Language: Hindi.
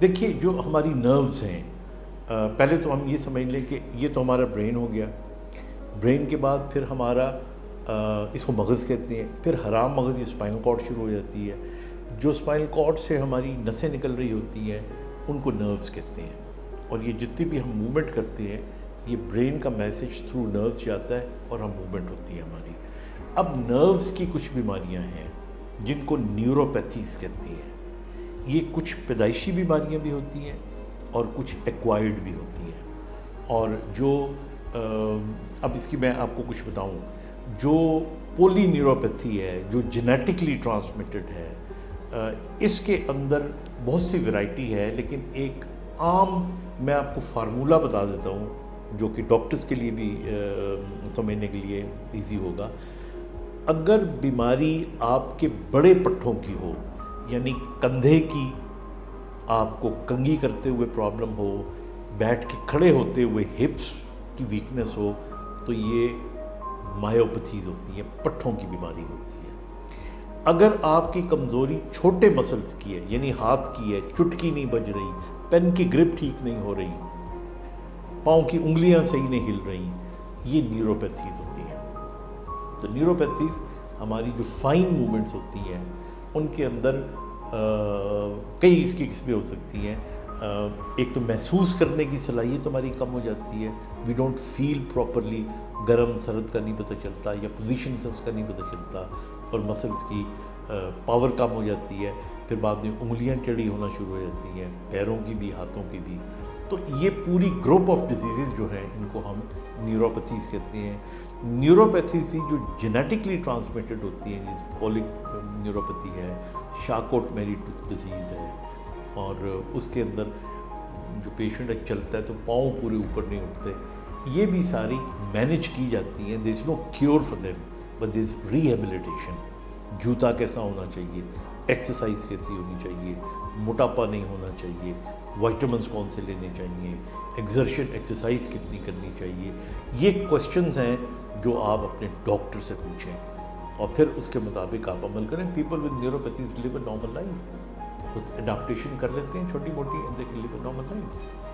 देखिए, जो हमारी नर्व्स हैं, पहले तो हम ये समझ लें कि ये तो हमारा ब्रेन हो गया। ब्रेन के बाद फिर हमारा इसको मगज़ कहते हैं, फिर हराम मगज़, ये स्पाइनल कॉर्ड शुरू हो जाती है। जो स्पाइनल कॉर्ड से हमारी नसें निकल रही होती हैं उनको नर्व्स कहते हैं। और ये जितनी भी हम मूवमेंट करते हैं, ये ब्रेन का मैसेज थ्रू नर्व्स जाता है और हम मूवमेंट होती है हमारी। अब नर्व्स की कुछ बीमारियां हैं जिनको न्यूरोपैथीज कहती हैं। ये कुछ पैदाइशी बीमारियां भी होती हैं और कुछ एक्वायर्ड भी होती हैं। और जो अब इसकी मैं आपको कुछ बताऊं, जो पोली न्यूरोपैथी है, जो जेनेटिकली ट्रांसमिटेड है, इसके अंदर बहुत सी वैरायटी है, लेकिन एक आम मैं आपको फार्मूला बता देता हूँ जो कि डॉक्टर्स के लिए भी समझने के लिए इजी होगा। अगर बीमारी आपके बड़े पट्ठों की हो, यानी कंधे की आपको कंघी करते हुए प्रॉब्लम हो, बैठ के खड़े होते हुए हिप्स की वीकनेस हो, तो ये मायोपैथीज होती हैं, पट्ठों की बीमारी होती है। अगर आपकी कमज़ोरी छोटे मसल्स की है, यानी हाथ की है, चुटकी नहीं बज रही, पेन की ग्रिप ठीक नहीं हो रही, पाँव की उंगलियां सही नहीं हिल रही, ये न्यूरोपैथीज होती हैं। तो न्यूरोपैथीज हमारी जो फाइन मूवमेंट्स होती हैं उनके अंदर कई इसकी किस्में हो सकती हैं। एक तो महसूस करने की सलाहियत हमारी कम हो जाती है, वी डोंट फील प्रॉपरली, गर्म सर्द का नहीं पता चलता, या पोजीशन सेंस का नहीं पता चलता, और मसल्स की पावर कम हो जाती है। फिर बाद में उंगलियां टेढ़ी होना शुरू हो जाती हैं, पैरों की भी, हाथों की भी। तो ये पूरी ग्रुप ऑफ डिजीज़ जो हैं इनको हम न्यूरोपैथीज कहते हैं। न्यूरोपैथीज भी जो जेनेटिकली ट्रांसमिटेड होती हैं, जैसे पॉलिक न्यूरोपैथी है, शाकोट मेरी टूथ डिजीज़ है, और उसके अंदर जो पेशेंट चलता है तो पाँव पूरे ऊपर नहीं उठते, ये भी सारी मैनेज की जाती हैं। There is no cure for them, but there is rehabilitation. जूता कैसा होना चाहिए, एक्सरसाइज कैसी होनी चाहिए, मोटापा नहीं होना चाहिए, विटामिन्स कौन से लेने चाहिए, एक्सर्शन एक्सरसाइज कितनी करनी चाहिए, ये क्वेश्चंस हैं जो आप अपने डॉक्टर से पूछें और फिर उसके मुताबिक आप अमल करें। People with neuropathies live a normal life, कुछ अडाप्टेशन कर लेते हैं छोटी मोटी, and they can live a normal life.